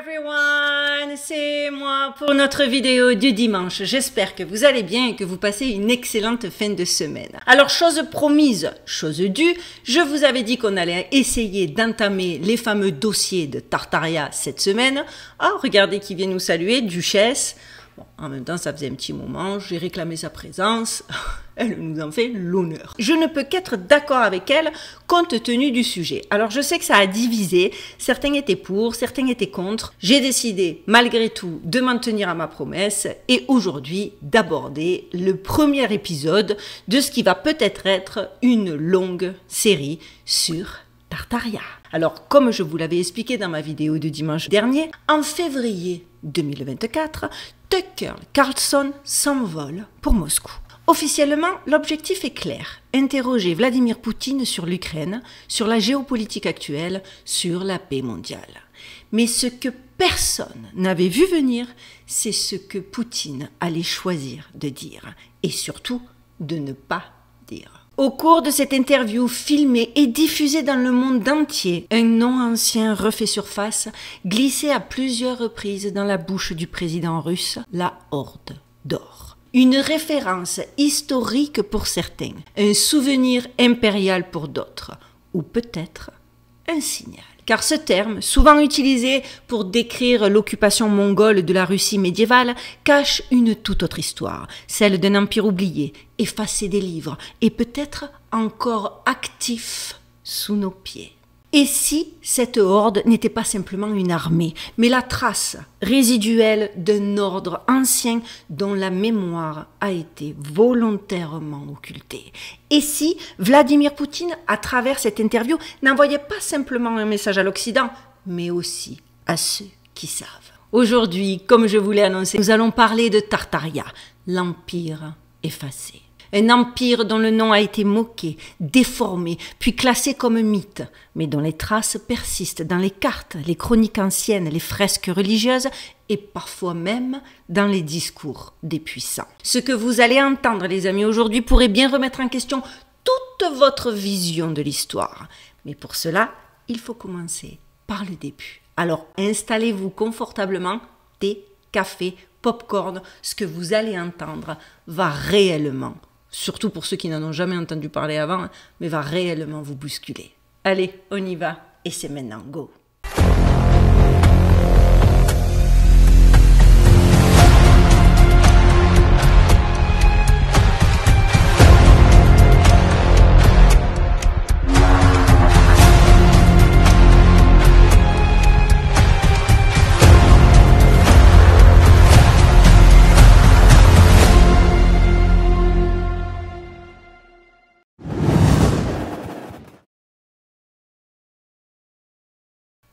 everyone, c'est moi pour notre vidéo du dimanche. J'espère que vous allez bien et que vous passez une excellente fin de semaine. Alors, chose promise, chose due, je vous avais dit qu'on allait essayer d'entamer les fameux dossiers de Tartaria cette semaine. Ah, regardez qui vient nous saluer, Duchesse. Bon, en même temps, ça faisait un petit moment, j'ai réclamé sa présence. Elle nous en fait l'honneur. Je ne peux qu'être d'accord avec elle compte tenu du sujet. Alors je sais que ça a divisé, certains étaient pour, certains étaient contre. J'ai décidé malgré tout de m'en tenir à ma promesse et aujourd'hui d'aborder le premier épisode de ce qui va peut-être être une longue série sur Tartaria. Alors comme je vous l'avais expliqué dans ma vidéo de dimanche dernier, en février 2024, Tucker Carlson s'envole pour Moscou. Officiellement, l'objectif est clair, interroger Vladimir Poutine sur l'Ukraine, sur la géopolitique actuelle, sur la paix mondiale. Mais ce que personne n'avait vu venir, c'est ce que Poutine allait choisir de dire, et surtout de ne pas dire. Au cours de cette interview filmée et diffusée dans le monde entier, un nom ancien refait surface, glissé à plusieurs reprises dans la bouche du président russe, la Horde d'Or. Une référence historique pour certains, un souvenir impérial pour d'autres, ou peut-être un signal. Car ce terme, souvent utilisé pour décrire l'occupation mongole de la Russie médiévale, cache une toute autre histoire, celle d'un empire oublié, effacé des livres, et peut-être encore actif sous nos pieds. Et si cette horde n'était pas simplement une armée, mais la trace résiduelle d'un ordre ancien dont la mémoire a été volontairement occultée? Et si Vladimir Poutine, à travers cette interview, n'envoyait pas simplement un message à l'Occident, mais aussi à ceux qui savent? Aujourd'hui, comme je vous l'ai annoncé, nous allons parler de Tartaria, l'empire effacé. Un empire dont le nom a été moqué, déformé, puis classé comme mythe, mais dont les traces persistent dans les cartes, les chroniques anciennes, les fresques religieuses et parfois même dans les discours des puissants. Ce que vous allez entendre, les amis, aujourd'hui pourrait bien remettre en question toute votre vision de l'histoire. Mais pour cela, il faut commencer par le début. Alors installez-vous confortablement, thé, café, popcorn, ce que vous allez entendre va réellement, surtout pour ceux qui n'en ont jamais entendu parler avant, mais va réellement vous bousculer. Allez, on y va, et c'est maintenant, go!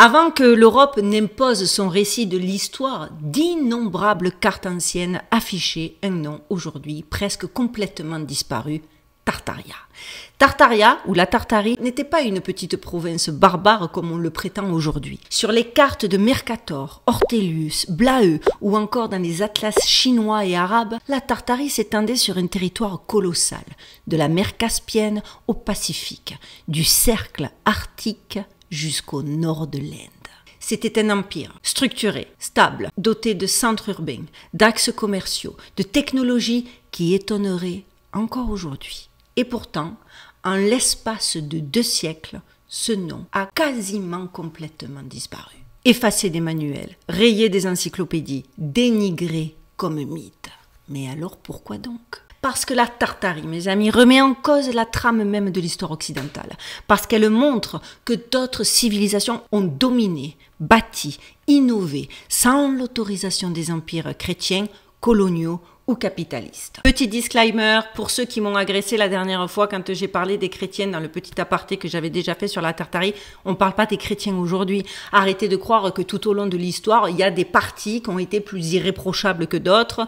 Avant que l'Europe n'impose son récit de l'histoire, d'innombrables cartes anciennes affichaient un nom aujourd'hui presque complètement disparu, Tartaria. Tartaria, ou la Tartarie, n'était pas une petite province barbare comme on le prétend aujourd'hui. Sur les cartes de Mercator, Ortelius, Blaeu ou encore dans les atlas chinois et arabes, la Tartarie s'étendait sur un territoire colossal, de la mer Caspienne au Pacifique, du cercle arctique jusqu'au nord de l'Inde. C'était un empire structuré, stable, doté de centres urbains, d'axes commerciaux, de technologies qui étonneraient encore aujourd'hui. Et pourtant, en l'espace de 2 siècles, ce nom a quasiment complètement disparu. Effacé des manuels, rayé des encyclopédies, dénigré comme mythe. Mais alors pourquoi donc ? Parce que la Tartarie, mes amis, remet en cause la trame même de l'histoire occidentale. Parce qu'elle montre que d'autres civilisations ont dominé, bâti, innové, sans l'autorisation des empires chrétiens, coloniaux ou capitalistes. Petit disclaimer pour ceux qui m'ont agressé la dernière fois quand j'ai parlé des chrétiennes dans le petit aparté que j'avais déjà fait sur la Tartarie. On ne parle pas des chrétiens aujourd'hui. Arrêtez de croire que tout au long de l'histoire, il y a des partis qui ont été plus irréprochables que d'autres.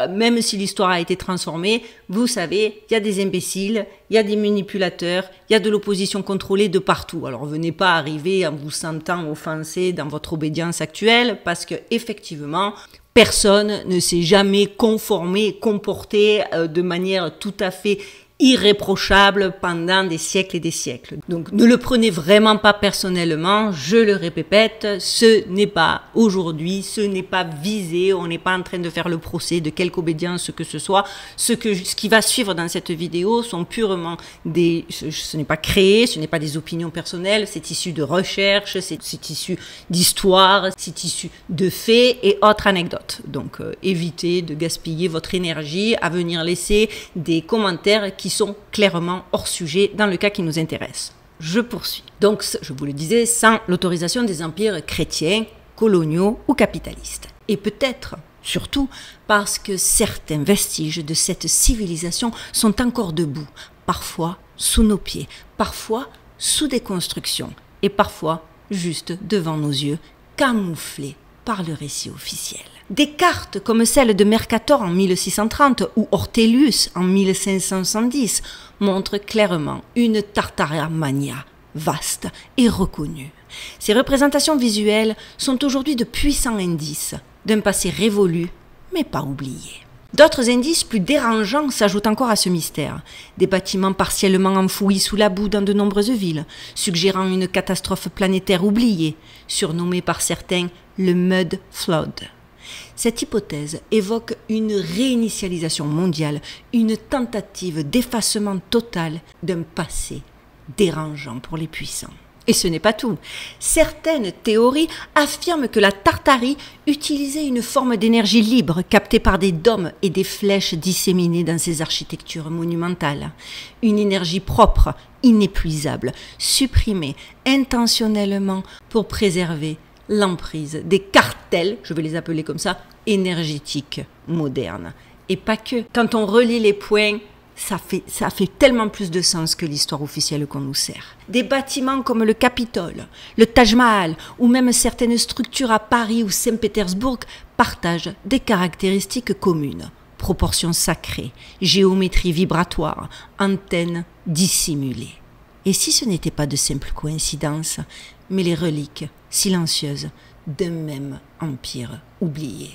Même si l'histoire a été transformée, vous savez, il y a des imbéciles, il y a des manipulateurs, il y a de l'opposition contrôlée de partout. Alors venez pas arriver en vous sentant offensé dans votre obédience actuelle, parce que effectivement, personne ne s'est jamais conformé, comporté de manière tout à fait irréprochable pendant des siècles et des siècles. Donc ne le prenez vraiment pas personnellement, je le répète, ce n'est pas aujourd'hui, ce n'est pas visé, on n'est pas en train de faire le procès de quelque obédience que ce soit. Ce qui va suivre dans cette vidéo sont purement ce n'est pas créé, ce n'est pas des opinions personnelles, c'est issu de recherches, c'est issu d'histoire, c'est issu de faits et autres anecdotes. Donc évitez de gaspiller votre énergie à venir laisser des commentaires qui sont clairement hors sujet dans le cas qui nous intéresse. Je poursuis. Donc, je vous le disais, sans l'autorisation des empires chrétiens, coloniaux ou capitalistes. Et peut-être, surtout, parce que certains vestiges de cette civilisation sont encore debout, parfois sous nos pieds, parfois sous des constructions, et parfois juste devant nos yeux, camouflés par le récit officiel. Des cartes comme celle de Mercator en 1630 ou Ortelius en 1570 montrent clairement une Tartaria mania vaste et reconnue. Ces représentations visuelles sont aujourd'hui de puissants indices d'un passé révolu mais pas oublié. D'autres indices plus dérangeants s'ajoutent encore à ce mystère. Des bâtiments partiellement enfouis sous la boue dans de nombreuses villes, suggérant une catastrophe planétaire oubliée, surnommée par certains le Mud Flood. Cette hypothèse évoque une réinitialisation mondiale, une tentative d'effacement total d'un passé dérangeant pour les puissants. Et ce n'est pas tout. Certaines théories affirment que la Tartarie utilisait une forme d'énergie libre captée par des dômes et des flèches disséminées dans ses architectures monumentales. Une énergie propre, inépuisable, supprimée intentionnellement pour préserver l'emprise des cartels, je vais les appeler comme ça, énergétiques modernes. Et pas que. Quand on relie les points, ça fait tellement plus de sens que l'histoire officielle qu'on nous sert. Des bâtiments comme le Capitole, le Taj Mahal ou même certaines structures à Paris ou Saint-Pétersbourg partagent des caractéristiques communes. Proportions sacrées, géométrie vibratoire, antennes dissimulées. Et si ce n'était pas de simples coïncidences, mais les reliques silencieuses d'un même empire oublié?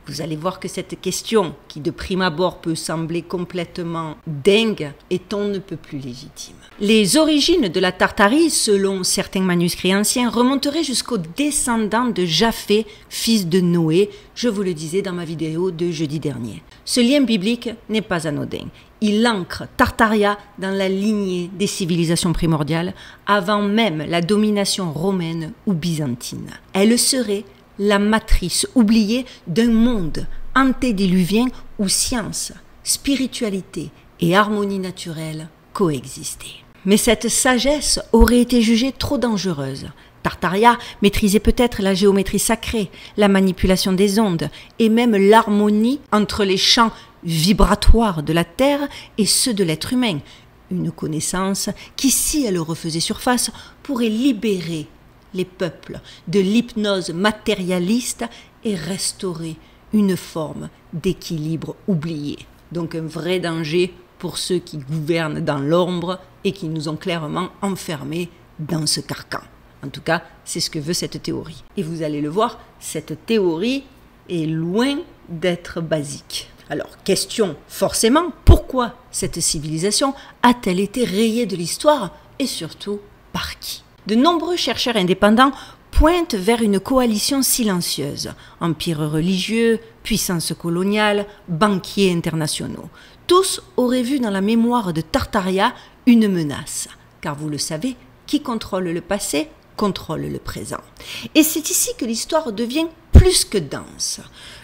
Vous allez voir que cette question, qui de prime abord peut sembler complètement dingue, est on ne peut plus légitime. Les origines de la Tartarie, selon certains manuscrits anciens, remonteraient jusqu'aux descendants de Japheth, fils de Noé, je vous le disais dans ma vidéo de jeudi dernier. Ce lien biblique n'est pas anodin. Il ancre Tartaria dans la lignée des civilisations primordiales, avant même la domination romaine ou byzantine. Elle serait la matrice oubliée d'un monde antédiluvien où science, spiritualité et harmonie naturelle coexistaient. Mais cette sagesse aurait été jugée trop dangereuse. Tartaria maîtrisait peut-être la géométrie sacrée, la manipulation des ondes et même l'harmonie entre les champs vibratoires de la Terre et ceux de l'être humain. Une connaissance qui, si elle refaisait surface, pourrait libérer les peuples de l'hypnose matérialiste et restaurer une forme d'équilibre oublié. Donc un vrai danger pour ceux qui gouvernent dans l'ombre et qui nous ont clairement enfermés dans ce carcan. En tout cas, c'est ce que veut cette théorie. Et vous allez le voir, cette théorie est loin d'être basique. Alors, question forcément, pourquoi cette civilisation a-t-elle été rayée de l'histoire et surtout par qui? De nombreux chercheurs indépendants pointent vers une coalition silencieuse, empires religieux, puissances coloniales, banquiers internationaux. Tous auraient vu dans la mémoire de Tartaria une menace, car vous le savez, qui contrôle le passé contrôle le présent. Et c'est ici que l'histoire devient plus que dense.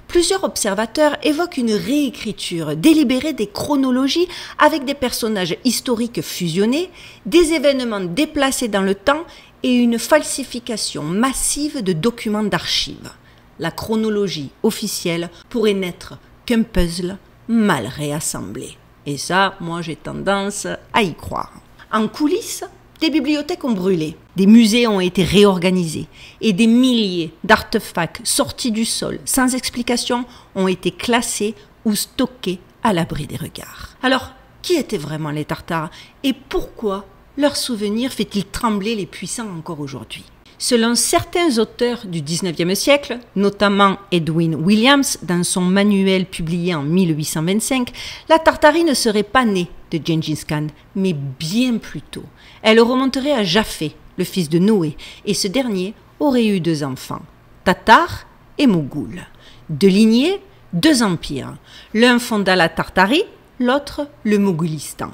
Plusieurs observateurs évoquent une réécriture délibérée des chronologies avec des personnages historiques fusionnés, des événements déplacés dans le temps et une falsification massive de documents d'archives. La chronologie officielle pourrait n'être qu'un puzzle mal réassemblé. Et ça, moi j'ai tendance à y croire. En coulisses, des bibliothèques ont brûlé, des musées ont été réorganisés et des milliers d'artefacts sortis du sol sans explication ont été classés ou stockés à l'abri des regards. Alors, qui étaient vraiment les Tartares et pourquoi leur souvenir fait-il trembler les puissants encore aujourd'hui? Selon certains auteurs du XIXe siècle, notamment Edwin Williams, dans son manuel publié en 1825, la Tartarie ne serait pas née de Gengis Khan, mais bien plus tôt. Elle remonterait à Japhet, le fils de Noé, et ce dernier aurait eu 2 enfants, Tatars et Mogouls. 2 lignées, 2 empires. L'un fonda la Tartarie, l'autre le Mogulistan.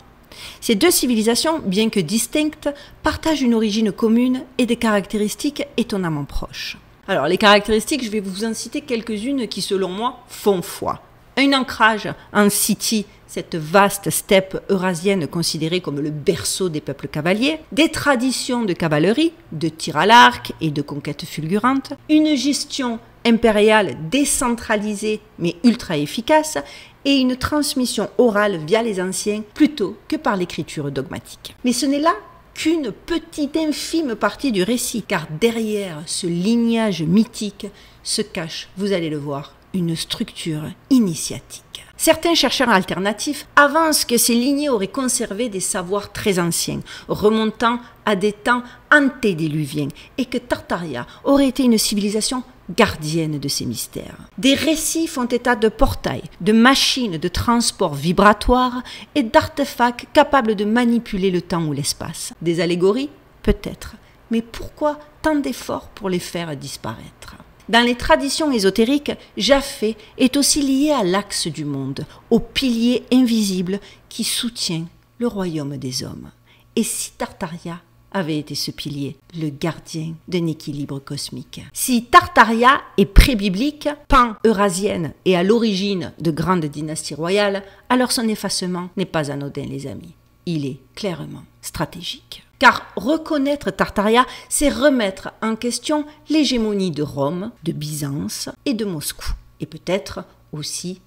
Ces 2 civilisations, bien que distinctes, partagent une origine commune et des caractéristiques étonnamment proches. Alors, les caractéristiques, je vais vous en citer quelques-unes qui, selon moi, font foi. Un ancrage en Scythie, cette vaste steppe eurasienne considérée comme le berceau des peuples cavaliers, des traditions de cavalerie, de tir à l'arc et de conquêtes fulgurantes, une gestion impériale décentralisée mais ultra efficace, et une transmission orale via les anciens plutôt que par l'écriture dogmatique. Mais ce n'est là qu'une petite infime partie du récit, car derrière ce lignage mythique se cache, vous allez le voir, une structure initiatique. Certains chercheurs alternatifs avancent que ces lignées auraient conservé des savoirs très anciens, remontant à des temps antédiluviens, et que Tartaria aurait été une civilisation gardienne de ces mystères. Des récits font état de portails, de machines de transport vibratoires et d'artefacts capables de manipuler le temps ou l'espace. Des allégories? Peut-être. Mais pourquoi tant d'efforts pour les faire disparaître? Dans les traditions ésotériques, Japhet est aussi lié à l'axe du monde, au pilier invisible qui soutient le royaume des hommes. Et si Tartaria avait été ce pilier, le gardien d'un équilibre cosmique? Si Tartaria est pré-biblique, pan-eurasienne et à l'origine de grandes dynasties royales, alors son effacement n'est pas anodin, les amis. Il est clairement stratégique. Car reconnaître Tartaria, c'est remettre en question l'hégémonie de Rome, de Byzance et de Moscou. Et peut-être aussi,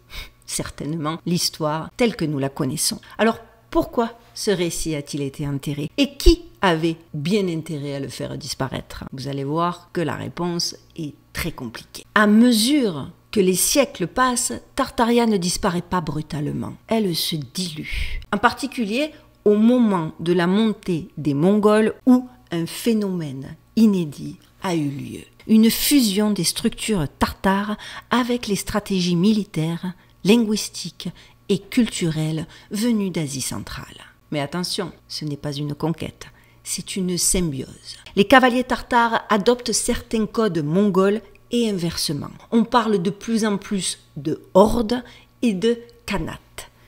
certainement, l'histoire telle que nous la connaissons. Alors pourquoi ce récit a-t-il été enterré? Et qui avait bien intérêt à le faire disparaître? Vous allez voir que la réponse est très compliquée. À mesure que les siècles passent, Tartaria ne disparaît pas brutalement. Elle se dilue. En particulier au moment de la montée des Mongols où un phénomène inédit a eu lieu. Une fusion des structures tartares avec les stratégies militaires, linguistiques et culturelles venues d'Asie centrale. Mais attention, ce n'est pas une conquête, c'est une symbiose. Les cavaliers tartares adoptent certains codes mongols et inversement. On parle de plus en plus de hordes et de khanats,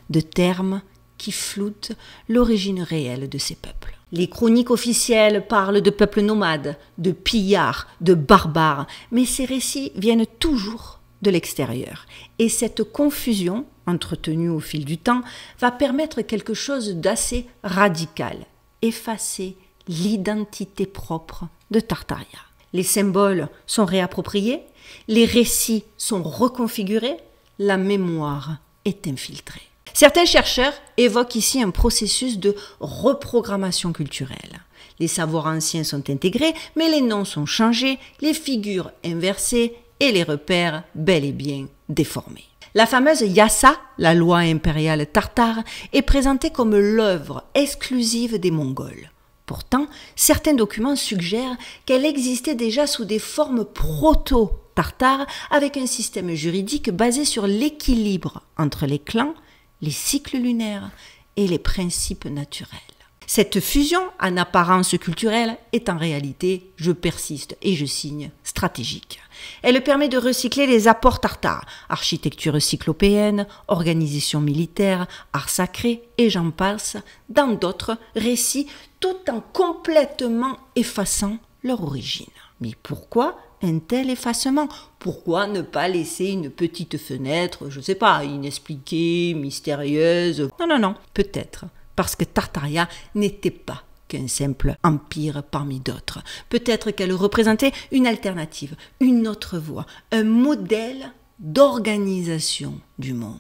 de termes qui floutent l'origine réelle de ces peuples. Les chroniques officielles parlent de peuples nomades, de pillards, de barbares, mais ces récits viennent toujours de l'extérieur. Et cette confusion, entretenue au fil du temps, va permettre quelque chose d'assez radical, effacer l'identité propre de Tartaria. Les symboles sont réappropriés, les récits sont reconfigurés, la mémoire est infiltrée. Certains chercheurs évoquent ici un processus de reprogrammation culturelle. Les savoirs anciens sont intégrés, mais les noms sont changés, les figures inversées et les repères bel et bien déformés. La fameuse Yasa, la loi impériale tartare, est présentée comme l'œuvre exclusive des Mongols. Pourtant, certains documents suggèrent qu'elle existait déjà sous des formes proto-tartares avec un système juridique basé sur l'équilibre entre les clans, les cycles lunaires et les principes naturels. Cette fusion, en apparence culturelle, est en réalité, je persiste et je signe, stratégique. Elle permet de recycler les apports tartares, architecture cyclopéenne, organisation militaire, art sacré et j'en passe, dans d'autres récits, tout en complètement effaçant leur origine. Mais pourquoi un tel effacement? Pourquoi ne pas laisser une petite fenêtre, je ne sais pas, inexpliquée, mystérieuse? Non, peut-être parce que Tartaria n'était pas qu'un simple empire parmi d'autres. Peut-être qu'elle représentait une alternative, une autre voie, un modèle d'organisation du monde.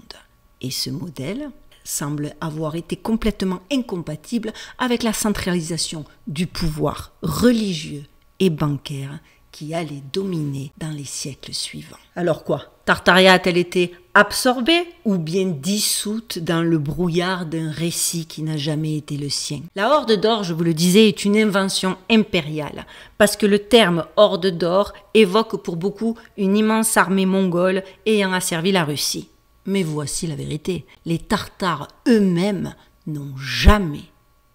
Et ce modèle semble avoir été complètement incompatible avec la centralisation du pouvoir religieux et bancaire qui allait dominer dans les siècles suivants. Alors quoi? Tartaria a-t-elle été absorbée ou bien dissoute dans le brouillard d'un récit qui n'a jamais été le sien? La Horde d'Or, je vous le disais, est une invention impériale, parce que le terme Horde d'Or évoque pour beaucoup une immense armée mongole ayant asservi la Russie. Mais voici la vérité, les Tartares eux-mêmes n'ont jamais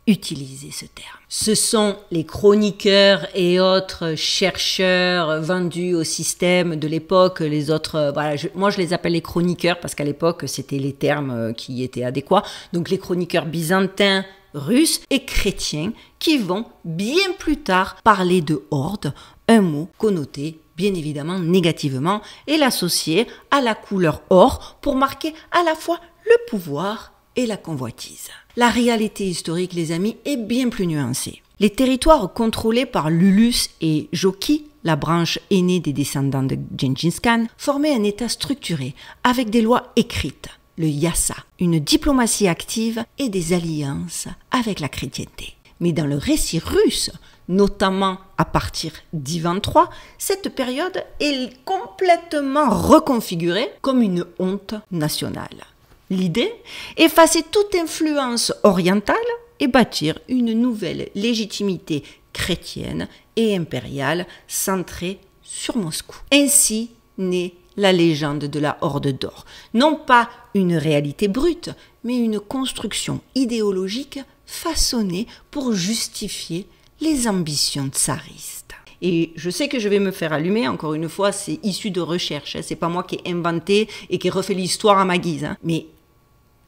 utilisé ce terme. Ce sont les chroniqueurs et autres chercheurs vendus au système de l'époque, les autres, voilà, moi je les appelle les chroniqueurs parce qu'à l'époque c'était les termes qui étaient adéquats, donc les chroniqueurs byzantins, russes et chrétiens qui vont bien plus tard parler de horde, un mot connoté bien évidemment négativement et l'associer à la couleur or pour marquer à la fois le pouvoir et la convoitise. La réalité historique, les amis, est bien plus nuancée. Les territoires contrôlés par Lulus et Jochi, la branche aînée des descendants de Gengis Khan, formaient un État structuré avec des lois écrites, le yassa, une diplomatie active et des alliances avec la chrétienté. Mais dans le récit russe, notamment à partir d'Ivan III, cette période est complètement reconfigurée comme une honte nationale. L'idée, effacer toute influence orientale et bâtir une nouvelle légitimité chrétienne et impériale centrée sur Moscou. Ainsi naît la légende de la Horde d'Or. Non pas une réalité brute, mais une construction idéologique façonnée pour justifier les ambitions tsaristes. Et je sais que je vais me faire allumer, encore une fois, c'est issu de recherche, c'est pas moi qui ai inventé et qui ai refait l'histoire à ma guise, mais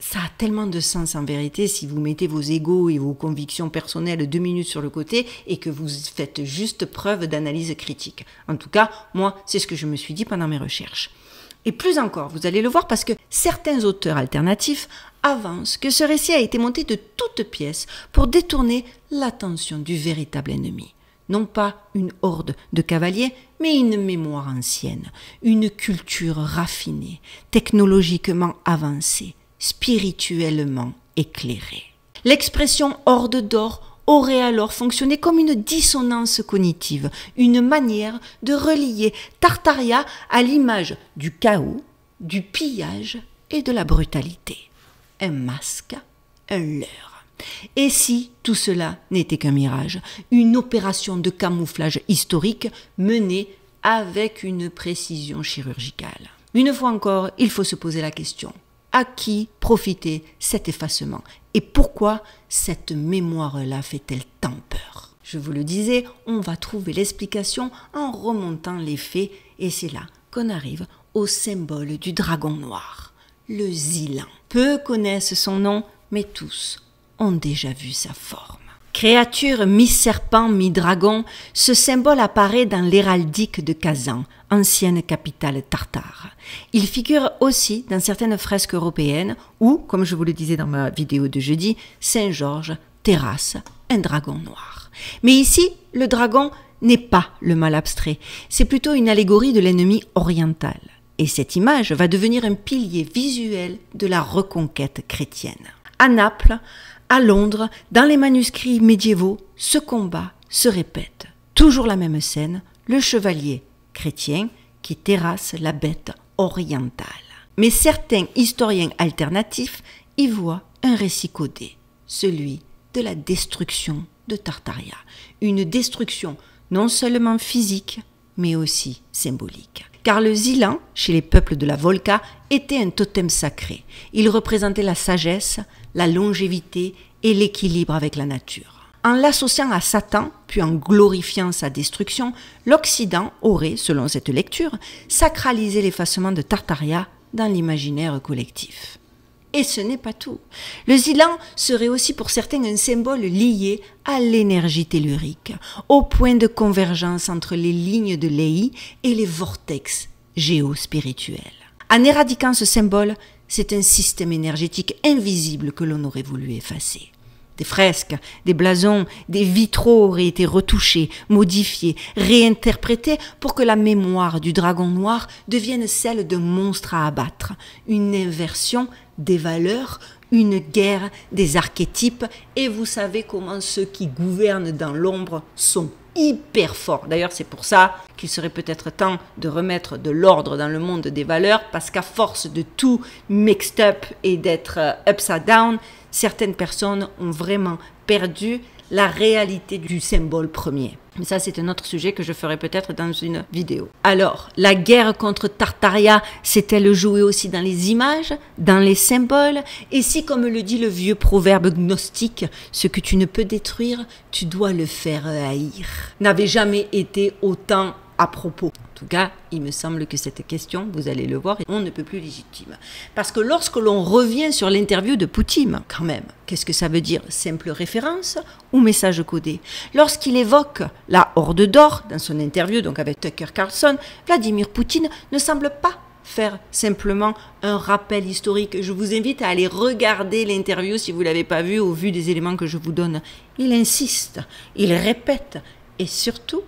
ça a tellement de sens en vérité si vous mettez vos égos et vos convictions personnelles 2 minutes sur le côté et que vous faites juste preuve d'analyse critique. En tout cas, moi, c'est ce que je me suis dit pendant mes recherches. Et plus encore, vous allez le voir parce que certains auteurs alternatifs avancent que ce récit a été monté de toutes pièces pour détourner l'attention du véritable ennemi. Non pas une horde de cavaliers, mais une mémoire ancienne, une culture raffinée, technologiquement avancée, spirituellement éclairée. L'expression horde d'or aurait alors fonctionné comme une dissonance cognitive, une manière de relier Tartaria à l'image du chaos, du pillage et de la brutalité. Un masque, un leurre. Et si tout cela n'était qu'un mirage, une opération de camouflage historique menée avec une précision chirurgicale. Une fois encore, il faut se poser la question. À qui profitait cet effacement? Et pourquoi cette mémoire-là fait-elle tant peur? Je vous le disais, on va trouver l'explication en remontant les faits, et c'est là qu'on arrive au symbole du dragon noir, le Zilan. Peu connaissent son nom, mais tous ont déjà vu sa forme. Créature mi-serpent, mi-dragon, ce symbole apparaît dans l'héraldique de Kazan, ancienne capitale tartare. Il figure aussi dans certaines fresques européennes où, comme je vous le disais dans ma vidéo de jeudi, Saint-Georges terrasse un dragon noir. Mais ici, le dragon n'est pas le mal abstrait, c'est plutôt une allégorie de l'ennemi oriental. Et cette image va devenir un pilier visuel de la reconquête chrétienne. À Naples, à Londres, dans les manuscrits médiévaux, ce combat se répète. Toujours la même scène, le chevalier chrétien qui terrasse la bête orientale. Mais certains historiens alternatifs y voient un récit codé, celui de la destruction de Tartaria. Une destruction non seulement physique, mais aussi symbolique. Car le Zilan, chez les peuples de la Volga, était un totem sacré. Il représentait la sagesse, la longévité et l'équilibre avec la nature. En l'associant à Satan, puis en glorifiant sa destruction, l'Occident aurait, selon cette lecture, sacralisé l'effacement de Tartaria dans l'imaginaire collectif. Et ce n'est pas tout. Le Zilan serait aussi pour certains un symbole lié à l'énergie tellurique, au point de convergence entre les lignes de Léhi et les vortex géospirituels. En éradiquant ce symbole, c'est un système énergétique invisible que l'on aurait voulu effacer. Des fresques, des blasons, des vitraux auraient été retouchés, modifiés, réinterprétés pour que la mémoire du dragon noir devienne celle d'un monstre à abattre, une inversion des valeurs, une guerre des archétypes, et vous savez comment ceux qui gouvernent dans l'ombre sont hyper forts. D'ailleurs, c'est pour ça qu'il serait peut-être temps de remettre de l'ordre dans le monde des valeurs, parce qu'à force de tout mixed up et d'être upside down, certaines personnes ont vraiment perdu la réalité du symbole premier. Mais ça, c'est un autre sujet que je ferai peut-être dans une vidéo. Alors, la guerre contre Tartaria s'est-elle jouée aussi dans les images, dans les symboles? Et si, comme le dit le vieux proverbe gnostique, ce que tu ne peux détruire, tu dois le faire haïr, n'avait jamais été autant à propos. En tout cas, il me semble que cette question, vous allez le voir, on ne peut plus légitime. Parce que lorsque l'on revient sur l'interview de Poutine, quand même, qu'est-ce que ça veut dire? Simple référence ou message codé? Lorsqu'il évoque la Horde d'Or dans son interview, donc avec Tucker Carlson, Vladimir Poutine ne semble pas faire simplement un rappel historique. Je vous invite à aller regarder l'interview si vous ne l'avez pas vue au vu des éléments que je vous donne. Il insiste, il répète et surtout,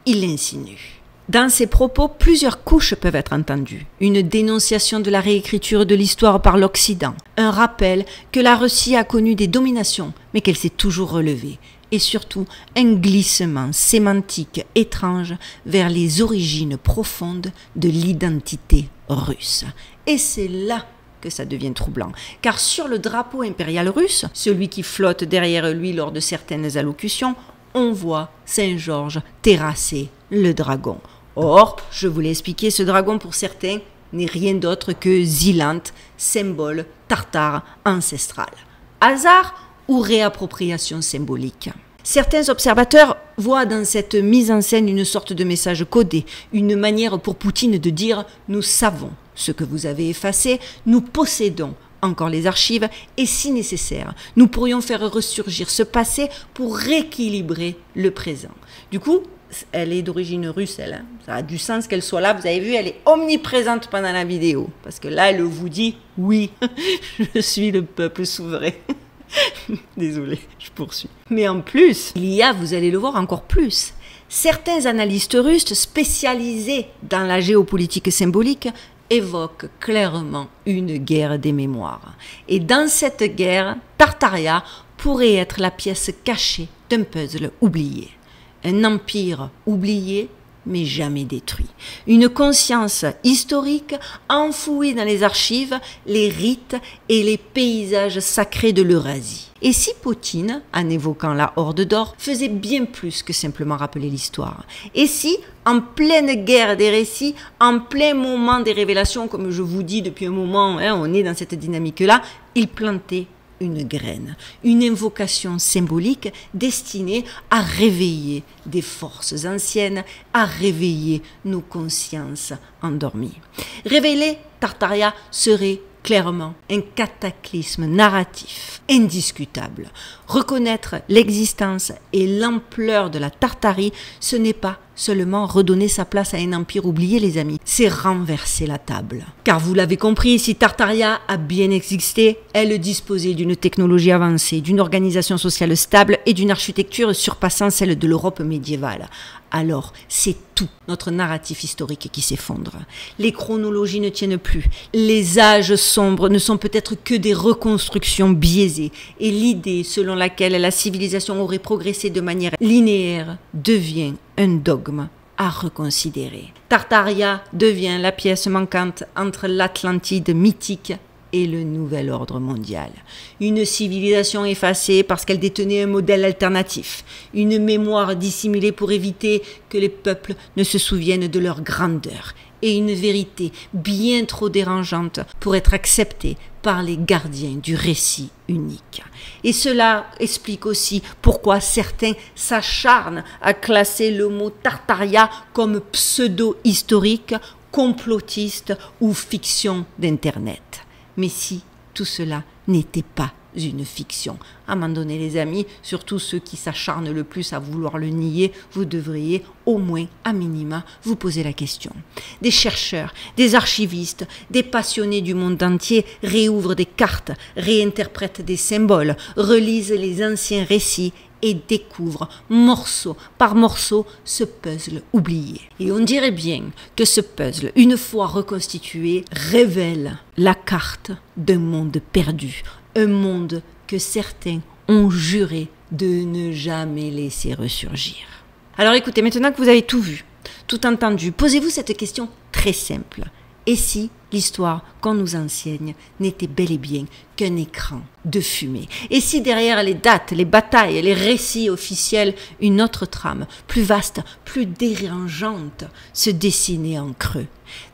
il insinue. Dans ses propos, plusieurs couches peuvent être entendues. Une dénonciation de la réécriture de l'histoire par l'Occident, un rappel que la Russie a connu des dominations, mais qu'elle s'est toujours relevée, et surtout un glissement sémantique étrange vers les origines profondes de l'identité russe. Et c'est là que ça devient troublant, car sur le drapeau impérial russe, celui qui flotte derrière lui lors de certaines allocutions, on voit Saint-Georges terrasser le dragon. Or, je vous l'ai expliqué, ce dragon pour certains n'est rien d'autre que Zylant, symbole tartare ancestral. Hasard ou réappropriation symbolique? Certains observateurs voient dans cette mise en scène une sorte de message codé, une manière pour Poutine de dire « nous savons ce que vous avez effacé, nous possédons encore les archives et si nécessaire, nous pourrions faire ressurgir ce passé pour rééquilibrer le présent. » Du coup, elle est d'origine russe, elle. Hein. Ça a du sens qu'elle soit là. Vous avez vu, elle est omniprésente pendant la vidéo. Parce que là, elle vous dit, oui, je suis le peuple souverain. Désolé, je poursuis. Mais en plus, il y a, vous allez le voir encore plus, certains analystes russes spécialisés dans la géopolitique symbolique évoquent clairement une guerre des mémoires. Et dans cette guerre, Tartaria pourrait être la pièce cachée d'un puzzle oublié. Un empire oublié, mais jamais détruit. Une conscience historique enfouie dans les archives, les rites et les paysages sacrés de l'Eurasie. Et si Poutine, en évoquant la Horde d'Or, faisait bien plus que simplement rappeler l'histoire? Et si, en pleine guerre des récits, en plein moment des révélations, comme je vous dis depuis un moment, hein, on est dans cette dynamique-là, il plantait une graine, une invocation symbolique destinée à réveiller des forces anciennes, à réveiller nos consciences endormies. Révéler Tartaria serait clairement un cataclysme narratif indiscutable. Reconnaître l'existence et l'ampleur de la Tartarie, ce n'est pas seulement redonner sa place à un empire oublié, les amis, c'est renverser la table. Car vous l'avez compris, si Tartaria a bien existé, elle disposait d'une technologie avancée, d'une organisation sociale stable et d'une architecture surpassant celle de l'Europe médiévale. Alors, c'est tout notre narratif historique qui s'effondre. Les chronologies ne tiennent plus. Les âges sombres ne sont peut-être que des reconstructions biaisées. Et l'idée selon laquelle la civilisation aurait progressé de manière linéaire devient un dogme à reconsidérer. Tartaria devient la pièce manquante entre l'Atlantide mythique et le nouvel ordre mondial. Une civilisation effacée parce qu'elle détenait un modèle alternatif, une mémoire dissimulée pour éviter que les peuples ne se souviennent de leur grandeur, et une vérité bien trop dérangeante pour être acceptée par les gardiens du récit unique. Et cela explique aussi pourquoi certains s'acharnent à classer le mot Tartaria comme pseudo-historique, complotiste ou fiction d'Internet. Mais si tout cela n'était pas une fiction, à un moment donné les amis, surtout ceux qui s'acharnent le plus à vouloir le nier, vous devriez au moins à minima vous poser la question. Des chercheurs, des archivistes, des passionnés du monde entier réouvrent des cartes, réinterprètent des symboles, relisent les anciens récits et découvrent morceau par morceau ce puzzle oublié. Et on dirait bien que ce puzzle, une fois reconstitué, révèle la carte d'un monde perdu, un monde que certains ont juré de ne jamais laisser ressurgir. Alors écoutez, maintenant que vous avez tout vu, tout entendu, posez-vous cette question très simple. Et si l'histoire qu'on nous enseigne n'était bel et bien qu'un écran de fumée. Et si derrière les dates, les batailles, les récits officiels, une autre trame, plus vaste, plus dérangeante, se dessinait en creux?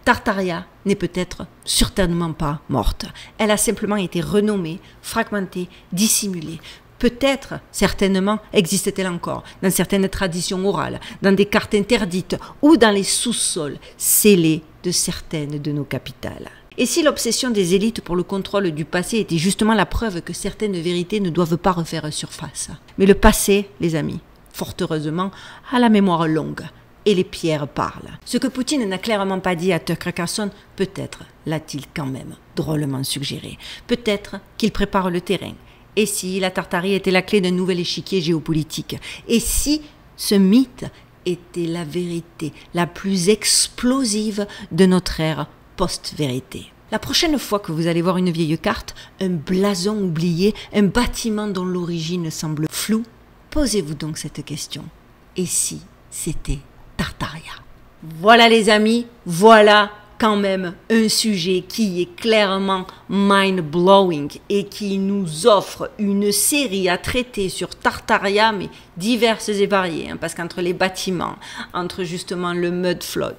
Tartaria n'est peut-être certainement pas morte. Elle a simplement été renommée, fragmentée, dissimulée. Peut-être, certainement, existe-t-elle encore dans certaines traditions orales, dans des cartes interdites ou dans les sous-sols scellés de certaines de nos capitales. Et si l'obsession des élites pour le contrôle du passé était justement la preuve que certaines vérités ne doivent pas refaire surface? Mais le passé, les amis, fort heureusement, a la mémoire longue. Et les pierres parlent. Ce que Poutine n'a clairement pas dit à Tucker Carlson, peut-être l'a-t-il quand même drôlement suggéré. Peut-être qu'il prépare le terrain. Et si la Tartarie était la clé d'un nouvel échiquier géopolitique? Et si ce mythe était la vérité la plus explosive de notre ère post-vérité? La prochaine fois que vous allez voir une vieille carte, un blason oublié, un bâtiment dont l'origine semble floue, posez-vous donc cette question. Et si c'était Tartaria? Voilà les amis, voilà quand même un sujet qui est clairement mind-blowing et qui nous offre une série à traiter sur Tartaria, mais diverses et variées, hein, parce qu'entre les bâtiments, entre justement le mud flood,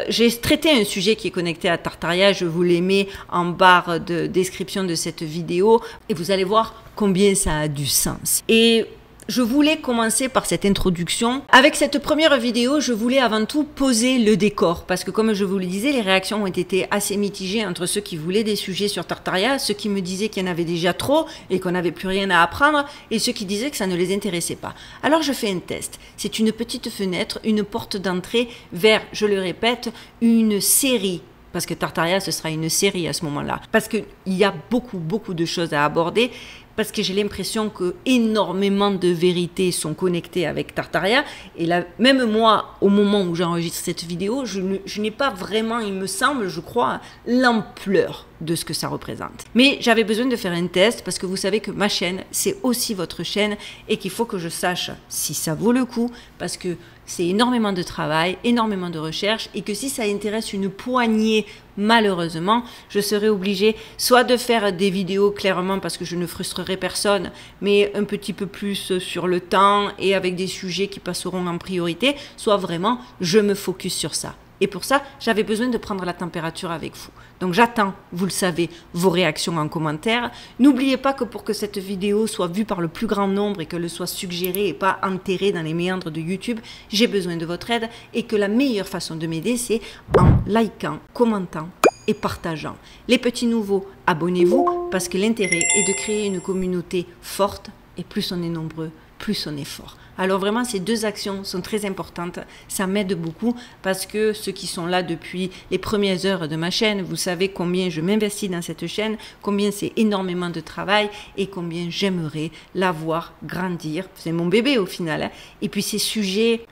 j'ai traité un sujet qui est connecté à Tartaria, je vous les mets en barre de description de cette vidéo, et vous allez voir combien ça a du sens. Et je voulais commencer par cette introduction. Avec cette première vidéo, je voulais avant tout poser le décor parce que comme je vous le disais, les réactions ont été assez mitigées entre ceux qui voulaient des sujets sur Tartaria, ceux qui me disaient qu'il y en avait déjà trop et qu'on n'avait plus rien à apprendre et ceux qui disaient que ça ne les intéressait pas. Alors je fais un test. C'est une petite fenêtre, une porte d'entrée vers, je le répète, une série. Parce que Tartaria, ce sera une série à ce moment-là. Parce qu'il y a beaucoup de choses à aborder. Parce que j'ai l'impression que énormément de vérités sont connectées avec Tartaria. Et là, même moi, au moment où j'enregistre cette vidéo, je n'ai pas vraiment, il me semble, je crois, l'ampleur de ce que ça représente. Mais j'avais besoin de faire un test parce que vous savez que ma chaîne, c'est aussi votre chaîne et qu'il faut que je sache si ça vaut le coup parce que c'est énormément de travail, énormément de recherche et que si ça intéresse une poignée, malheureusement, je serai obligée soit de faire des vidéos clairement parce que je ne frustrerai personne, mais un petit peu plus sur le temps et avec des sujets qui passeront en priorité, soit vraiment je me focus sur ça. Et pour ça, j'avais besoin de prendre la température avec vous. Donc j'attends, vous le savez, vos réactions en commentaire. N'oubliez pas que pour que cette vidéo soit vue par le plus grand nombre et qu'elle soit suggérée et pas enterrée dans les méandres de YouTube, j'ai besoin de votre aide et que la meilleure façon de m'aider, c'est en likant, commentant et partageant. Les petits nouveaux, abonnez-vous parce que l'intérêt est de créer une communauté forte et plus on est nombreux, plus on est fort. Alors vraiment, ces deux actions sont très importantes. Ça m'aide beaucoup parce que ceux qui sont là depuis les premières heures de ma chaîne, vous savez combien je m'investis dans cette chaîne, combien c'est énormément de travail et combien j'aimerais la voir grandir. C'est mon bébé au final. Hein. Et puis ces sujets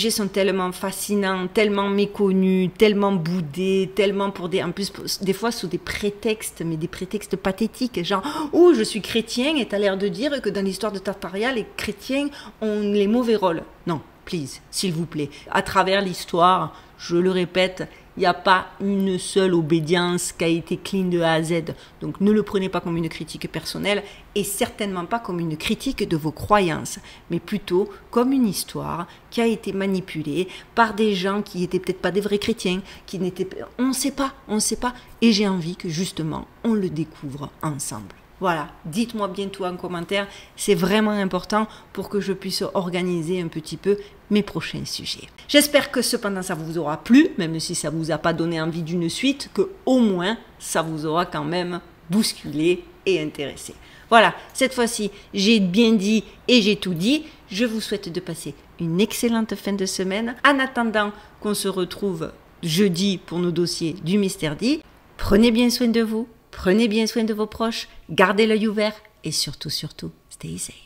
sont tellement fascinants, tellement méconnus, tellement boudés, tellement en plus, des fois sous des prétextes, mais des prétextes pathétiques. Genre, oh, je suis chrétien et tu as l'air de dire que dans l'histoire de Tartaria, les chrétiens ont les mauvais rôles. Non, please, s'il vous plaît. À travers l'histoire, je le répète, il n'y a pas une seule obédience qui a été clean de A à Z. Donc ne le prenez pas comme une critique personnelle et certainement pas comme une critique de vos croyances, mais plutôt comme une histoire qui a été manipulée par des gens qui n'étaient peut-être pas des vrais chrétiens, qui n'étaient... On ne sait pas. Et j'ai envie que justement, on le découvre ensemble. Voilà, dites-moi bien tout en commentaire, c'est vraiment important pour que je puisse organiser un petit peu mes prochains sujets. J'espère que cependant ça vous aura plu, même si ça ne vous a pas donné envie d'une suite, que au moins ça vous aura quand même bousculé et intéressé. Voilà, cette fois-ci, j'ai bien dit et j'ai tout dit. Je vous souhaite de passer une excellente fin de semaine. En attendant qu'on se retrouve jeudi pour nos dossiers du Mystère dit, prenez bien soin de vous. Prenez bien soin de vos proches, gardez l'œil ouvert et surtout, stay safe.